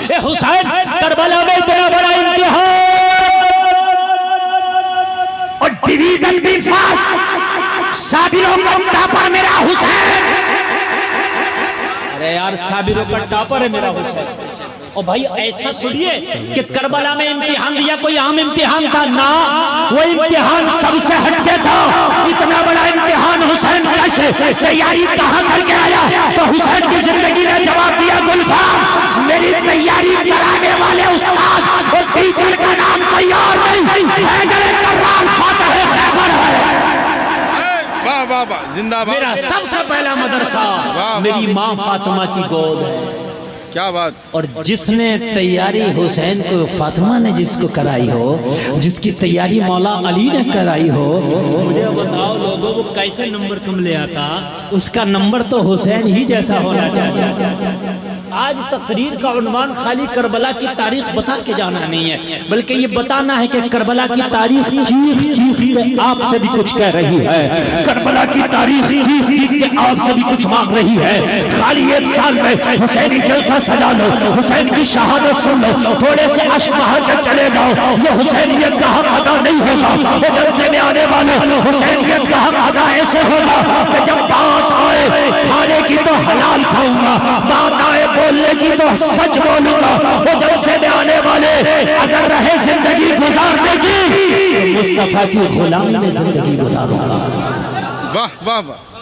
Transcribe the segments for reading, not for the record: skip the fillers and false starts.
ए Hussain, Karbala में इतना बड़ा इम्तिहान और डिवीजन भी फास्ट, साबिरों का टॉपर मेरा हुसैन। अरे यार, साबिरों का टॉपर है मेरा हुसैन। और भाई ऐसा सुनिए कि करबला में इम्तिहान दिया कोई आम इम्तिहान था ना, वो इम्तिहान सबसे हटके था। इतना बड़ा इम्तिहान हुसैन कैसे, तैयारी कहाँ करके आया? तो हुसैन की जिंदगी ने जवाब दिया, गुलफाम मेरी तैयारी कराने वाले उस्ताद और टीचर का नाम कोई और नहीं, हैदर कर्रार फातह खैबर है। वाह वाह वाह, जिंदाबाद। मेरा सबसे पहला मदरसा मेरी माँ फातिमा की गोद है। क्या बात। और जिसने तैयारी हुसैन को, फातिमा ने जिसको कराई हो, जिसकी तैयारी मौला अली ने कराई हो, मुझे बताओ लोगों को कैसे नंबर कम ले आता? उसका नंबर तो हुसैन ही जैसा होना चाहिए। आज तकरीर का उन्वान खाली करबला की तारीख बता के जाना नहीं है, बल्कि ये बताना है कि करबला की तारीख चीख चीख के आपसे भी कुछ कह रही है। करबला की तारीख चीख चीख के आपसे भी कुछ मांग रही है। खाली एक साल में हुसैनी जलसा सजा लो, हुसैन की शहादत सुन लो, थोड़े से अश्क बहा कर चले जाओ, ये हुसैनियत का हक अदा नहीं होगा। ये जलसे में आने वाले हुसैनियत का हक अदा ऐसे होगा कि जब बात आए खाने की तो हलाल खाऊंगा, बात आए बोलने की तो सच बोलूंगा। वो जलसे में आने वाले अगर रहे जिंदगी गुजारने की, तो मुस्तफा की गुलामी में जिंदगी गुजारूंगा। वाह वाह वाह।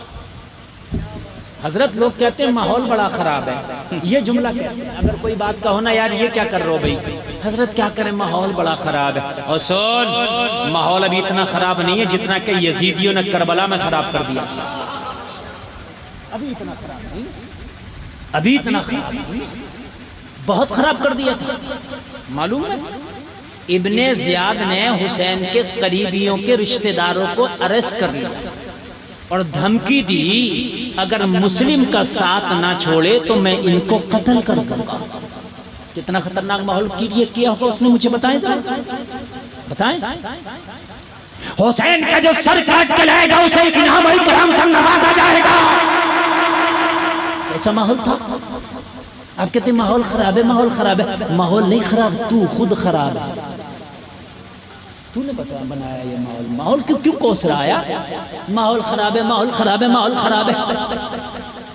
हजरत लोग कहते हैं माहौल बड़ा खराब है, ये जुमला कहते हैं। अगर कोई बात कहो ना, यार ये क्या कर रहे हो भाई, हजरत क्या करें, माहौल बड़ा खराब है। और सुन, माहौल अभी इतना खराब नहीं है जितना कि यजीदियों ने करबला में खराब कर दिया। अभी इतना खराब नहीं, अभी इतना खराब नहीं, बहुत खराब कर दिया था। मालूम है, इब्ने जियाद ने हुसैन के करीबियों के रिश्तेदारों को अरेस्ट कर लिया और धमकी दी, अगर मुस्लिम का साथ ना छोड़े तो मैं इनको कत्ल कर दूंगा। कितना खतरनाक माहौल क्रिएट किया होगा उसने, मुझे बताएं बताएं। हुसैन का जो सर काट के लाएगा उसे इनाम इकराम से नवाजा जाएगा। ऐसा माहौल था। आप कहते माहौल खराब है, माहौल खराब है। माहौल नहीं खराब, तू खुद खराब है। तूने बनाया ये माहौल। माहौल क्यों क्यों कोस रहा है? माहौल खराब है, माहौल खराब है, माहौल खराब है।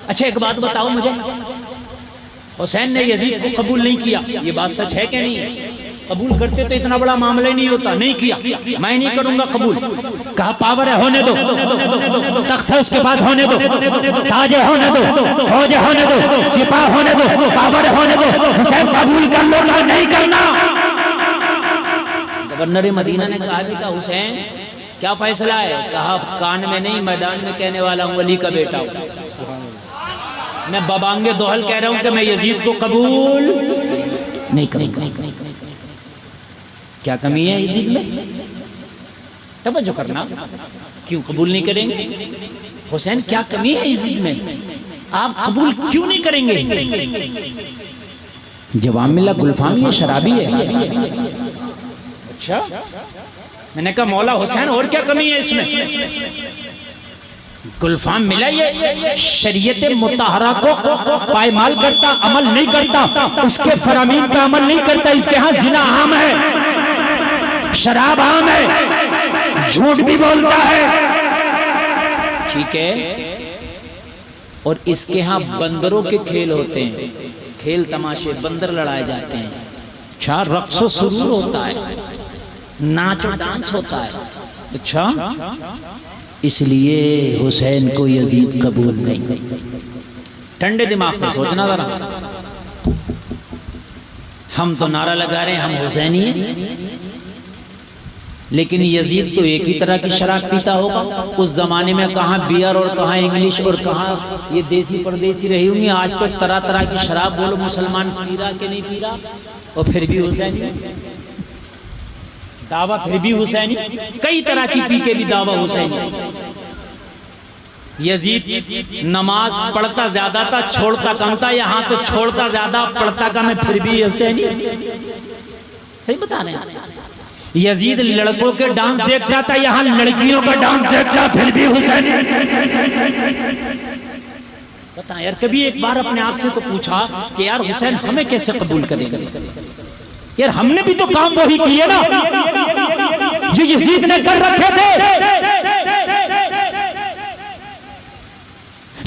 अच्छा एक बात बताओ मुझे, हुसैन ने यजीद को कबूल नहीं किया, ये बात सच है कि नहीं? कबूल करते तो इतना बड़ा मामला नहीं होता। नहीं किया, मैं नहीं करूंगा कबूल। कहा पावर है, होने दो, तख्त है उसके पास, होने दो, ताजे होने दो, फौजे होने दो, सिपाह होने दो, पावर होने दो। हुसैन कबूल कर लो, नहीं करना। गवर्नर मदीना ने कहा था, हुसैन क्या फैसला है? कहा कान में नहीं, मैदान में कहने वाला हूँ, अली का बेटा हूँ। मैं बबांगे दोहल कह रहा हूँ कि मैं यजीद को कबूल नहीं करूँगा। क्या कमी है यजीद में? तवज्जो करना, क्यों कबूल नहीं करेंगे? हुसैन क्या कमी है यजीद में, आप कबूल क्यों नहीं करेंगे? जवाब मिला, गुलफाम ये शराबी है। अच्छा, मैंने कहा मौला हुसैन और क्या कमी है इसमें? गुलफाम मिला, ये शरीयत मुताहरा को पायमाल करता, अमल नहीं करता, उसके फरामीन पे अमल नहीं करता। इसके यहाँ जिना आम है, शराब आम है, झूठ भी बोलता है, ठीक है। और इसके यहाँ बंदरों के खेल होते हैं, खेल तमाशे, बंदर लड़ाए जाते हैं। अच्छा, रक्सो सुरूर होता है, नाच और डांस होता है। अच्छा, इसलिए हुसैन को यजीद कबूल नहीं। ठंडे दिमाग से सोचना जरा, हम तो नारा लगा रहे हैं हम हुसैनी हैं, लेकिन यजीद तो एक ही तरह की शराब पीता होगा। उस जमाने में कहाँ बियर और कहाँ इंग्लिश और कहाँ ये देसी परदेसी रही होंगी। आज तो तरह तरह की शराब बोलो, मुसलमान पी रहा कि नहीं पी रहा, और फिर भी हुसैनी दावा, फिर भी हुसैनी, कई तरह की पी के भी दावा हुसैनी। यजीद नमाज पढ़ता ज्यादा था, छोड़ता कम था। यहाँ तो छोड़ता ज्यादा, पढ़ता कम है, फिर भी हुसैनी। सही बता रहे हैं। यजीद लड़कों के डांस देखता था, यहाँ लड़कियों का डांस देखता, फिर भी हुसैनी। बता यार, कभी एक बार अपने आप से तो पूछा कि यार हुसैन हमें कैसे कबूल करेगा? यार हमने भी तो काम वही किए ना जो यजीद ने कर रखे थे।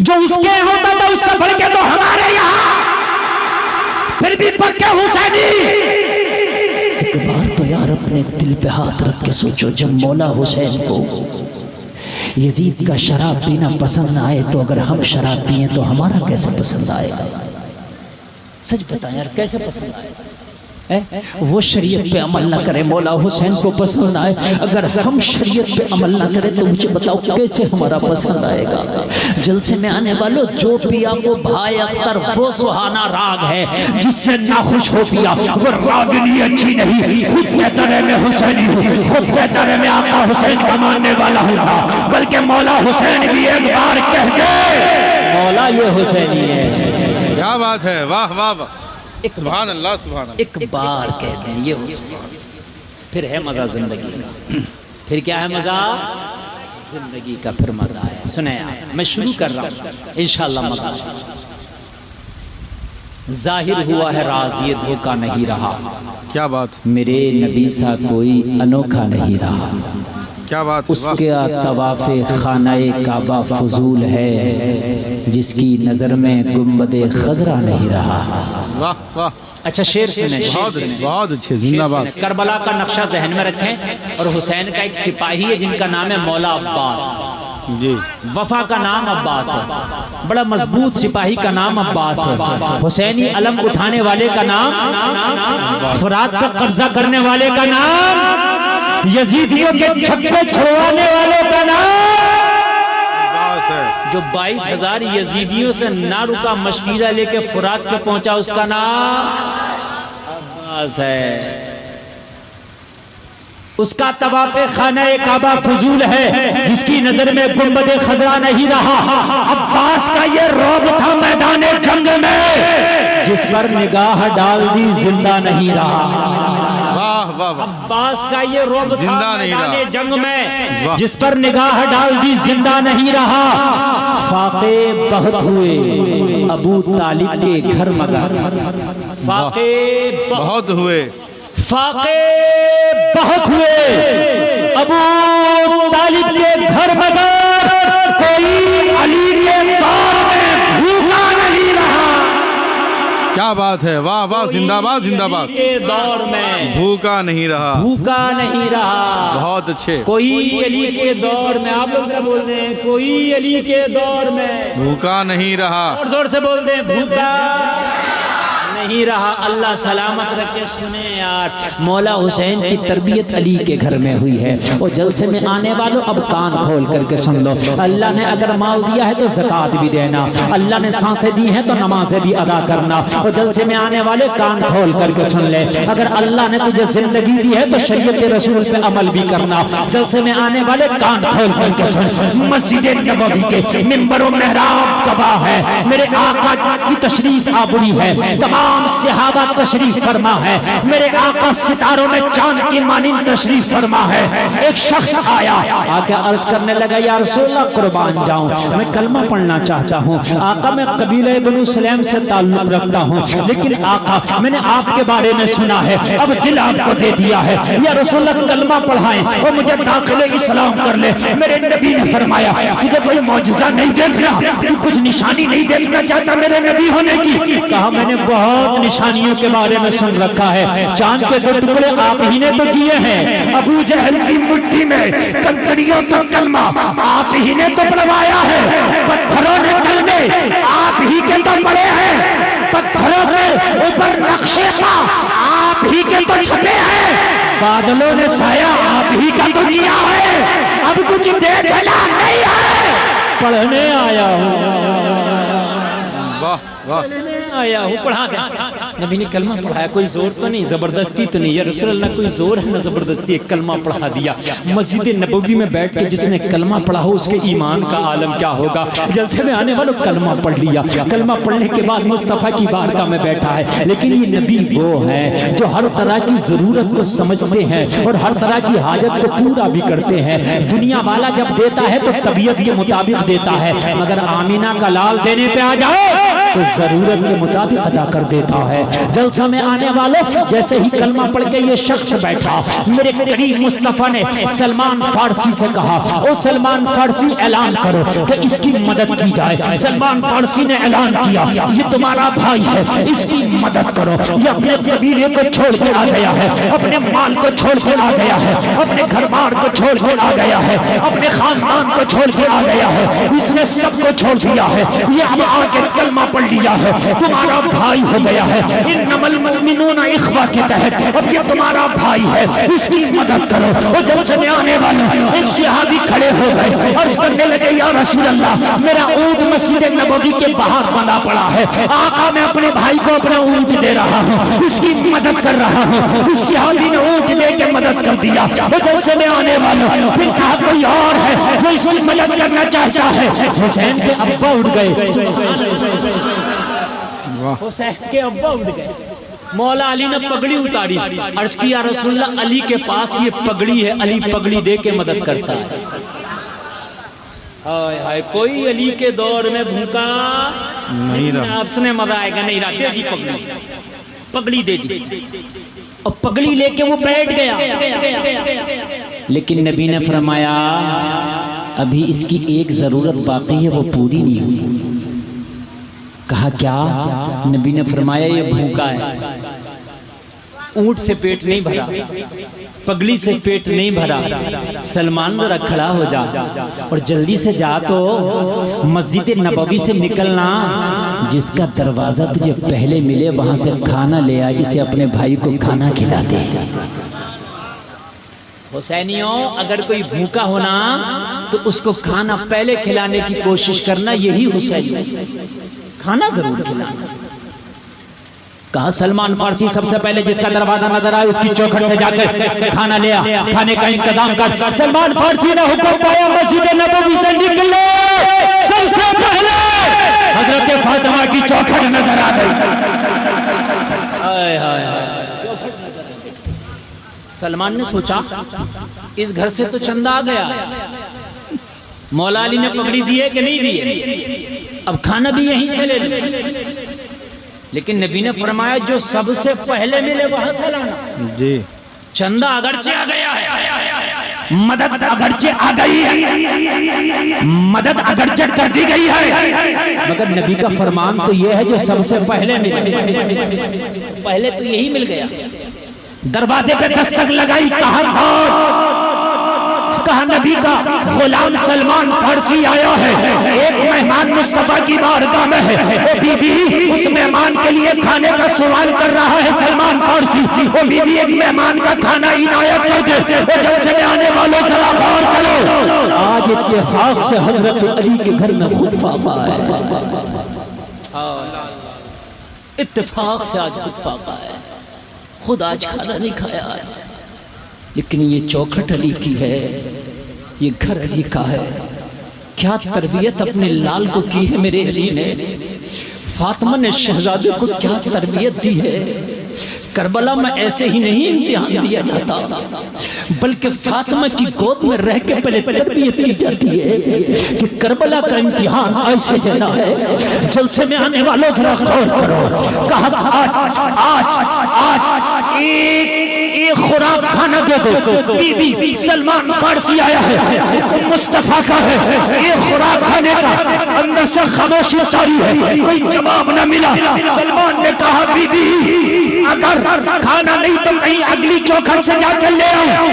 जो उसके होता था उससे बढ़ के तो हमारे यहाँ फिर भी पक्के हुसैनी। एक बार तो यार अपने दिल पे हाथ रख के सोचो, जब मौला हुसैन को यजीद का शराब पीना पसंद आए तो अगर हम शराब पिए तो हमारा कैसे पसंद आएगा? सच बता यार, कैसे पसंद आएगा? वो शरीयत पे अमल ना करे, मौला हुसैन को पसंद आए, अगर हम शरीयत पे अमल ना करें तो मुझे बताओ कैसे हमारा पसंद आएगा? जलसे में आने वालों, जो पिया वो भाई अख्तर वो सुहाना राग है जिससे ना खुश हो पिया वो रागिनी अच्छी नहीं। खुद कहता है मैं हुसैनी हूँ, खुद कहता है मैं आका हुसैन का मानने वाला हूँ ना, बल्कि मौला हुसैन भी एक बार कह दे मौला ये हुसैनी है। क्या बात है, वाह वाह वाह, सुभान अल्लाह सुभान अल्लाह। एक बार कहते हैं ये हुसैन, फिर है मजा जिंदगी का। फिर क्या है मजा जिंदगी का? फिर मजा है। सुने आप, मैं शुरू कर रहा हूँ इंशाअल्लाह मजा। जाहिर हुआ है राज ये धोखा नहीं रहा, क्या बात, मेरे नबी सा कोई अनोखा नहीं रहा। क्या बात, उसके तवाफ़े खानाए काबा फजूल है, जिसकी नज़र में गुंबदे खजरा नहीं रहा। वाह वाह। अच्छा शेर सुने, बहुत अच्छे, जिंदाबाद। करबला का नक्शा जहन में रखें, और हुसैन का एक सिपाही है जिनका नाम है मौला अब्बास जी। वफा का नाम अब्बास है, बड़ा मजबूत सिपाही का नाम अब्बास है। हुसैनी अलम उठाने वाले का नाम, फुरात पर कब्जा करने वाले का नाम, यजीदियों के छक्के छुड़वाने वाले का नाम, जो 22,000 यजीदियों से ना रुका मशकीरा लेके फुरात पे पहुंचा उसका नाम अब्बास है। उसका तवाफ़े खानाए काबा फजूल है, जिसकी नजर में गुंबदे खजरा नहीं रहा। अब्बास का ये रौब था मैदाने जंग में, जिस पर निगाह डाल दी जिंदा नहीं रहा। अब्बास का ये रौब था मैदाने जंग में, जिस पर निगाह डाल दी जिंदा नहीं रहा। फाके बहुत हुए अबू तालिब के घर मगर, फाके बहुत हुए, फाके बहुत हुए अबू तालिब के घर मगर, कोई अली के दौर में भूखा नहीं रहा। क्या बात है, वाह वाह, जिंदाबाद जिंदाबाद। के दौर में भूखा नहीं रहा, भूखा नहीं रहा। बहुत अच्छे। कोई अली के दौर में, आप लोग क्या बोलते हैं? कोई अली के दौर में भूखा नहीं रहा। और जोर से बोलते हैं भूखा नहीं रहा। अल्लाह सलामत रखे। सुने यार, मौला हुसैन की तरबियत अली के घर में हुई है। और जलसे में आने वालों अब कान खोल करके सुन लो। अल्लाह ने अगर माल दिया है तो ज़कात भी देना, अल्लाह ने सांसें दी हैं तो नमाजें भी अदा करना। और जलसे में आने वाले कान खोल करके सुन ले, अगर अल्लाह ने तुझे जिंदगी दी है तो शरीयत रसूल पे अमल भी करना। जलसे में आने वाले कान खोल करके सुन। मस्जिद नबवी के मिंबर और मेहराब गवाह है, मेरे आका की तशरीफ आबुरी है, तमाम सहाबा तशरीफ फरमा है, मेरे आका सितारों में चांद की मानिंद तशरीफ फरमा है। एक शख्स आया, आके अर्ज करने लगा, या रसूलल्लाह कुर्बान जाऊं, मैं कलमा पढ़ना चाहता हूं। आका मैं कबीले बनु सलेम से ताल्लुक रखता हूं, लेकिन आका मैंने आपके बारे में सुना है, अब दिल आपको दे दिया है, या रसूलल्लाह कलमा पढ़ाएं और मुझे दाखिले इस्लाम कर ले। मेरे नबी ने फरमाया, तुझे कोई मौजज़ा नहीं देखना, तू कुछ निशानी नहीं देखना चाहता मेरे नबी होने की? कहा मैंने बहुत निशानियों के बारे में सुन रखा है, चांद के 2 टुकड़े आप ही ने तो किए हैं, अबू जहल की मुट्ठी में कंकड़ियों का कलमा आप ही ने तो पढ़वाया है, पत्थरों ने कलमे आप ही के तो पढ़े हैं, पत्थरों के ऊपर नक्शे आप ही के तो छपे हैं, बादलों ने साया आप ही का तो किया है। अब कुछ देखना नहीं है, पढ़ने आया हूँ। वाह वाह आया हूँ पढ़ा दे। नबी ने कलमा पढ़ाया, कोई जोर तो नहीं, जबरदस्ती तो नहीं, या रसूल अल्लाह कोई जोर है ना जबरदस्ती, एक कलमा पढ़ा दिया। मस्जिद नबवी में बैठ के जिसने कलमा पढ़ा हो उसके ईमान का आलम क्या होगा। जलसे में आने वालों कलमा पढ़ लिया, कलमा पढ़ने के बाद मुस्तफ़ा की बारगाह में बैठा है। लेकिन ये नबी वो है जो हर तरह की जरूरत को समझते हैं और हर तरह की हाजत को पूरा भी करते हैं। दुनिया वाला जब देता है तो तबीयत के मुताबिक देता है, मगर आमीना का लाल देने पे आ जाए तो जरूरत के मुताबिक अदा कर देता है। जलसा में आने वालों जैसे ही कलमा पढ़ के ये शख्स बैठा, मेरे करीम मुस्तफा ने सलमान फारसी से कहा, ओ सलमान फारसी ऐलान करो कि इसकी मदद की जाए। सलमान फारसी ने ऐलान किया, ये तुम्हारा भाई है, इसकी मदद करो। ये अपने कबीले को छोड़ के आ गया है, अपने माल को छोड़ के आ गया है, अपने घर बार को छोड़ के आ गया है, अपने खानदान को छोड़ के आ गया है, इसने सबको छोड़ दिया है। ये अब आके कलमा पढ़ लिया है, तुम्हारा भाई हो गया है। इन्नमल मुमिनूना इख्वा के तहत अब ये तुम्हारा भाई है, इसकी मदद करो। वो जलसे में आने वाले एक सहाबी खड़े हो गए और कहने लगे, या रसूल अल्लाह, मेरा ऊंट मस्जिद नबवी के बाहर बंधा पड़ा है, आका मैं अपने भाई को अपना ऊंट दे रहा हूँ, इसकी मदद कर रहा हूँ। उस सहाबी ने ऊंट दे के मदद कर दिया। वो जलसे में आने वाले फिर कहा, कोई और है जो इसकी मदद करना चाहता है। हुसैन के अब्बा उठ गए, हुसैन के अब्बा उठ गए। मौला अली ने पगड़ी उतारी, अर्ज किया, रसूलुल्लाह अली के पास ये पगड़ी है, अली पगड़ी दे के मदद करता है। हाय हाय, कोई अली के दौर में भूखा नहीं रहा, आपसे मजा आएगा नहीं रहा, दे दी पगड़ी, पगड़ी दे दी और पगड़ी लेके वो बैठ गया। लेकिन नबी ने फरमाया, अभी इसकी एक जरूरत बाकी है, वो पूरी नहीं हुई। कहा क्या? नबी ने फरमाया, ये भूखा है, ऊंट से पेट नहीं भरा, पगड़ी से पेट नहीं भरा। सलमान जरा खड़ा हो जा और जल्दी से जा, तो मस्जिद नबवी से निकलना, जिसका दरवाजा तुझे पहले मिले वहां से खाना ले आ, इसे अपने भाई को खाना खिला दे। हुसैनियों, अगर कोई भूखा होना तो उसको खाना पहले खिलाने की कोशिश करना, यही हुसैन, खाना जरूर खिलाना। कहा सलमान फारसी सबसे पहले जिसका दरवाजा नजर आए उसकी चौखट से जाकर खाना ले आ, खाने का इंतजाम कर। सलमान फारसी ने हुक्म पाया, मस्जिद नबवी से निकले, सबसे पहले हजरत फातिमा की चौखट नजर आ गई। हाय हाय हाय, सलमान ने सोचा इस घर से तो चंदा आ गया, मौला अली ने पगड़ी दी है कि नहीं दी है, अब खाना भी यहीं से ले लो। लेकिन नबी ने फरमाया, जो सबसे पहले मिले वहां से लाना जी। चंदा अगरचे आ गया है, मदद अगरचे आ गई है, मदद अगरचे कर दी गई है, मगर नबी का फरमान तो यह है जो सबसे पहले मिले। पहले तो यही मिल गया। दरवाजे पे दस्तक लगाई, कहा नबी का गुलाम सलमान फारसी आया है, एक मेहमान मुस्तफा की बारगाह में है। ओ बीबी, उस मेहमान के लिए खाने का सवाल कर रहा है सलमान फारसी। ओ बीबी, एक मेहमान का खाना इनायत कर दे। ओ जलसे में आने वालों जरा गौर करो, आज इत्तेफाक से हजरत अली के घर में खुद फाका है, इत्तेफाक से आज खुद फाका है, खुद आज खाना नहीं खाया है। लेकिन ये चौखट अली की है, ये घर अली का है। क्या तरबियत अपने लाल को की है मेरे अली ने। फातिमा ने शहजादे को क्या तरबियत दी है। करबला में ऐसे ही नहीं इम्तिहान दिया जाता, बल्कि फातिमा की गोद में रह के पहले तरबियत की जाती है कि करबला का इम्तिहान ऐसे देना है। जलसे में आने वालों जरा गौर करो, कहा आज एक खुराक खाना दे दो। बीबी सलमान फारसी आया है, मुस्तफा का है, एक खुराक खाने का। अंदर से खामोशी तारी है, कोई जवाब न मिला। सलमान ने कहा, बीबी अगर खाना नहीं तो कहीं अगली चौखट से जाकर ले आओ।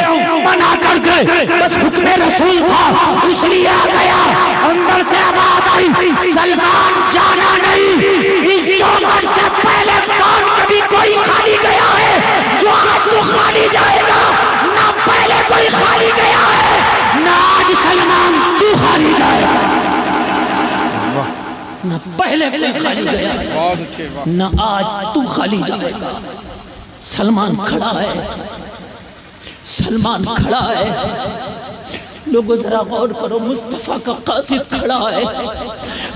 मना कर गए, बस हुक्म रसूल था इसलिए आ गया। अंदर से आवाज आई, सलमान जाना नहीं, इस चौखट से पहले कौन कभी कोई खाली गया है जो आज तो खाली जाएगा। ना पहले कोई खाली गया है, ना आज सलमान तू खाली जाएगा। न पहले कोई खाली गया, बहुत अच्छे, वाह। न आज तू खाली जाएगा। सलमान खड़ा है, सलमान खड़ा है। लोगों जरा गौर करो, मुस्तफा का कासिद खड़ा है,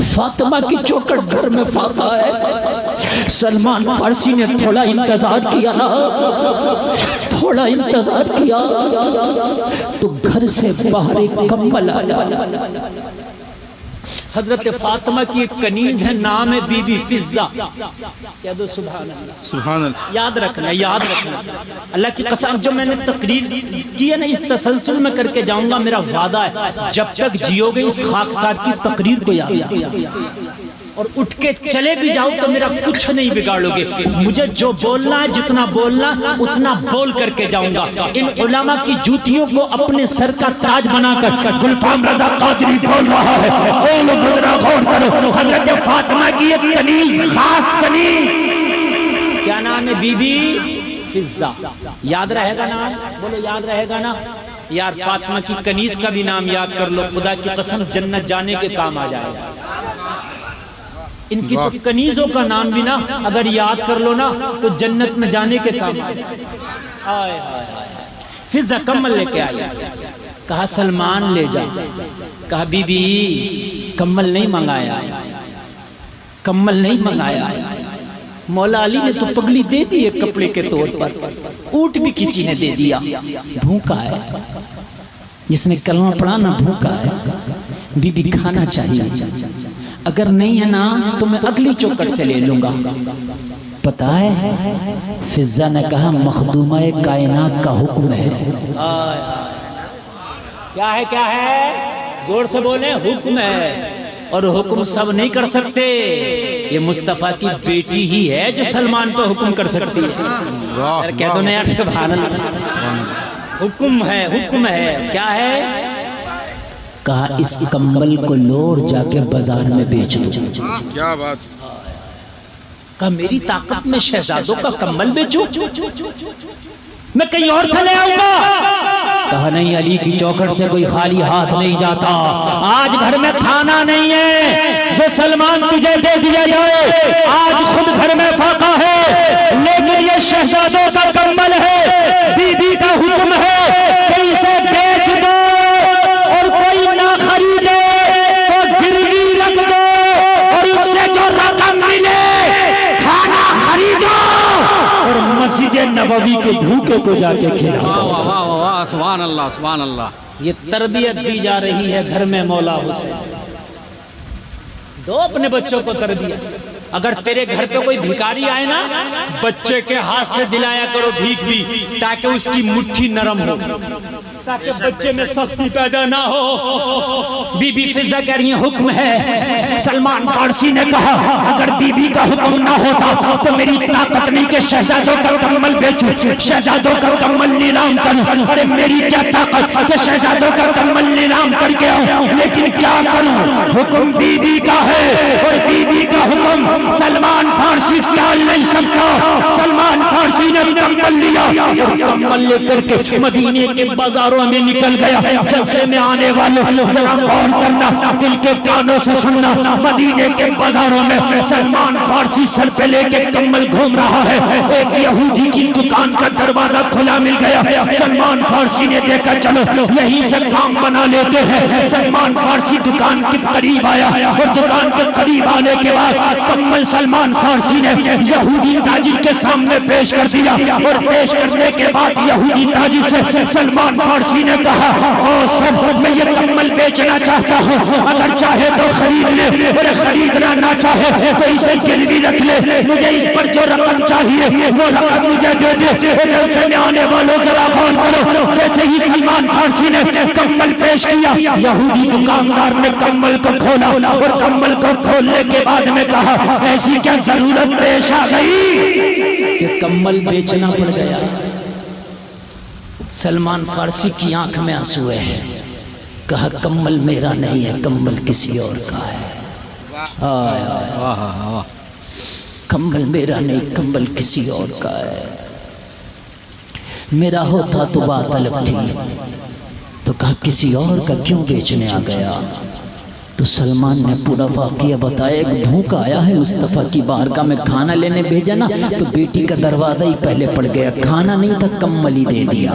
फातिमा की चौखट घर में फाता है। सलमान फारसी ने थोड़ा इंतजार किया ना, थोड़ा इंतजार किया तो घर से बाहर एक कंबल आया। हजरत फातिमा की एक कनीज है, नाम है बीबी फिजा। क्या दो सुभान अल्लाह, सुभान अल्लाह। याद रखना, याद रखना। अल्लाह की कसम, जो मैंने तकरीर की है ना, इस तसलसल में करके जाऊंगा, मेरा वादा है। जब तक जियोगे इस खाकसार की तकरीर को याद रखना, और उठ के चले भी जाओ तो मेरा कुछ नहीं बिगाड़ोगे। मुझे जो बोलना है, जितना बोलना उतना बोल करके जाऊंगा। इन उलमा की जूतियों को अपने सर का ताज बनाकर गुलफाम रजा कादरी बोल रहा है। ओ लोग जरा गौर करो, हजरत फातिमा की एक कनीज, खास कनीज, क्या नाम है? बीबी फिजा। याद रहेगा ना? बोलो याद रहेगा ना यार? फातिमा की कनीज का भी नाम याद कर लो, खुदा की कसम जन्नत जाने के काम आ जाएगा। इनकी तो कनीजों का नाम भी ना अगर याद कर लो ना तो जन्नत में जाने के काम आ जाए। फिजा कम्बल लेके आई, कहा सलमान ले जा। कहा बीबी कम्बल नहीं मंगाया, कम्बल नहीं मंगाया। मौला अली ने तो पगड़ी दे दी है कपड़े के तौर पर, ऊंट भी किसी ने दे दिया। भूखा है, जिसने कलमा पढ़ा ना भूखा है। बीबी खाना चाहिए, अगर नहीं है ना तो मैं अगली चौखट से ले लूंगा। पता है फिजा ने कहा मखदूमा कायनात का हुक्म है। क्या है? क्या है? जोर से बोले, हुक्म है। और हुक्म सब नहीं कर सकते, ये मुस्तफा की बेटी ही है जो सलमान पर हुक्म कर सकती है। कह दो ना यार, सुभान अल्लाह। हुक्म है, हुक्म है। क्या है? कहा इस कंबल को लोर जाके बाजार में बेच दो। क्या बात। कहा मेरी ताकत में शहजादों का कंबल बेचूं, मैं कहीं और से ले आऊंगा। कहा नहीं, अली की चौखट से कोई खाली हाथ नहीं जाता। आज घर में खाना नहीं है जो सलमान तुझे दे दिया जाए, आज खुद घर में फाका है, लेकिन ये शहजादों का कंबल है, बीबी का हुक्म है कि इसे बेच दो, और कोई ना खरीदे तो गिरवी रख दो, और इससे जो रकम मिले खाना खरीदो और मस्जिद नबवी के भूखे को जाके खिलाओ। वाह वाह वाह, सुभान अल्लाह, सुभान अल्लाह। ये तरबियत दी जा रही है घर में मौला हुसैन। दो अपने बच्चों को तरबियत। अगर तेरे घर पे कोई भिखारी आए ना, बच्चे के हाथ से दिलाया करो भीख भी, ताकि उसकी मुट्ठी नरम हो, ताकि बच्चे में सख्ती पैदा ना हो। बीबी फिजा कह रही है हुक्म है। सलमान फारसी ने कहा अगर बीबी का हुक्म ना होता तो मेरी ताकत नहीं कि शहजादों का कम्बल बेचूं, शहजादों का कम्बल नीलाम करूं। अरे मेरी क्या ताकत कि शहजादों का कम्बल नीलाम करके आऊं, लेकिन क्या करूं, हुक्म बीबी का है, और बीबी का हुक्म सलमान फारसी टाल नहीं सकता। सलमान फारसी ने कम्बल लिया और कम्बल लेकर के मदीने के बाजारों में निकल गया। जब से मैं आने वाले जरा गौर करना, दिल के कानों से सुनना, मदीने के बाजारों में सलमान फारसी सर पे लेके कम्बल घूम रहा है। एक यहूदी की दुकान का दरवाजा खुला मिल गया। सलमान फारसी ने देखा चलो यहीं से काम बना लेते हैं। सलमान फारसी दुकान के करीब आया, और दुकान के करीब आने के बाद कम्बल सलमान फारसी ने यहूदी ताजिर के सामने पेश कर दिया, और पेश करने के बाद यहूदी ताजिर से सलमान फारसी ने कहा ओ सर मैं ये कम्बल बेचना चाहता हूँ, अगर चाहे तो खरीद ले, और खरीदना ना चाहे तो इसे गिरवी रख ले, मुझे इस पर जो रकम चाहिए वो रकम मुझे दे दे। जैसे में आने वालों जरा गौर करो, जैसे ही सलमान फारसी ने कम्बल पेश किया, यहूदी दुकानदार ने कम्बल को खोला, और कम्बल को खोलने के बाद में कहा ऐसी क्या जरूरत पेश आ गई कि कम्बल बेचना पड़ गया। सलमान फारसी की आंख में आंसू है। कहा कम्बल मेरा नहीं है, कम्बल किसी और का है। कम्बल मेरा नहीं, कम्बल किसी और का है। मेरा होता तो बात अलग थी। तो कहा किसी और का क्यों बेचने आ गया? तो सलमान ने पूरा वाक़या बताया। एक भूखा आया है मुस्तफ़ा की बारगाह में, खाना लेने भेजा ना तो बेटी का दरवाज़ा ही पहले पड़ गया, खाना नहीं था कम्बल ही दे दिया।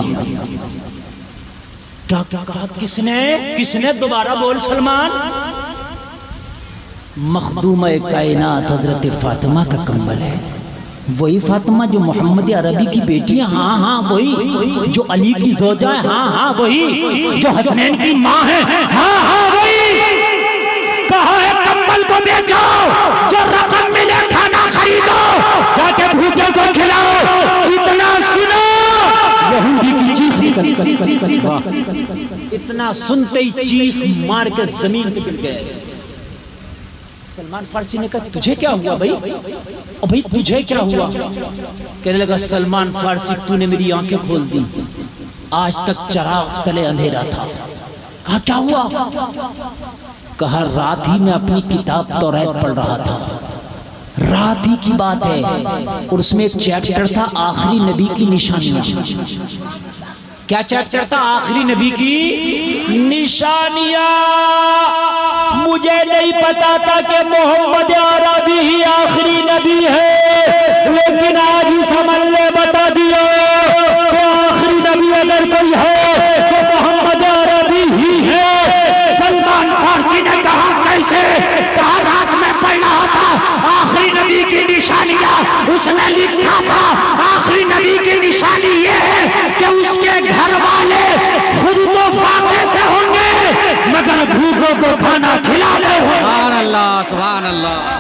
क्या क्या कहा? किसने दोबारा बोल सलमान। मखदूम कायनात हजरत फातिमा का कम्बल है। वही फातिमा जो मोहम्मद अरबी की बेटी है। हाँ हाँ वही। जो अली की ज़ौजा है। हाँ हाँ वही। जो हसनैन की माँ है। हाँ हाँ वही। कहा है कम्बल को बेचो, जो रकम मिले खाना खरीदो, जाके भूखे को खिलाओ। इतना सुनो, यहूदी की चीख, इतना सुनते ही चीख मार के जमीन पे गिर गए। सलमान फारसी ने कहा तुझे क्या हुआ भाई? और भाई तुझे क्या हुआ? कहने लगा सलमान फारसी तूने मेरी आंखें खोल दी, आज तक चराग तले अंधेरा था। कहा क्या हुआ? कहा रात ही में अपनी किताब तौरात पढ़ रहा था, रात ही की बात है, और उसमें एक चैप्टर था आखिरी नबी की निशानियां। क्या चैप्टर था? आखिरी नबी की निशानियां। मुझे नहीं पता था कि मोहम्मद अरबी ही आखिरी नबी है, लेकिन आज ही समझ ले बता दिया कि आखिरी नबी अगर कोई है तो मोहम्मद अरबी ही है। सलमान फारसी ने कहा कैसे? कहा रात में पढ़ रहा था आखिरी नबी की निशानियां, उसने लिखा था आखिरी नबी की निशानी ये है कि उसके घर वाले खुद तो फाके से होंगे मगर भूखों को खाना खिलाते हो। सुभान अल्लाह, सुभान अल्लाह।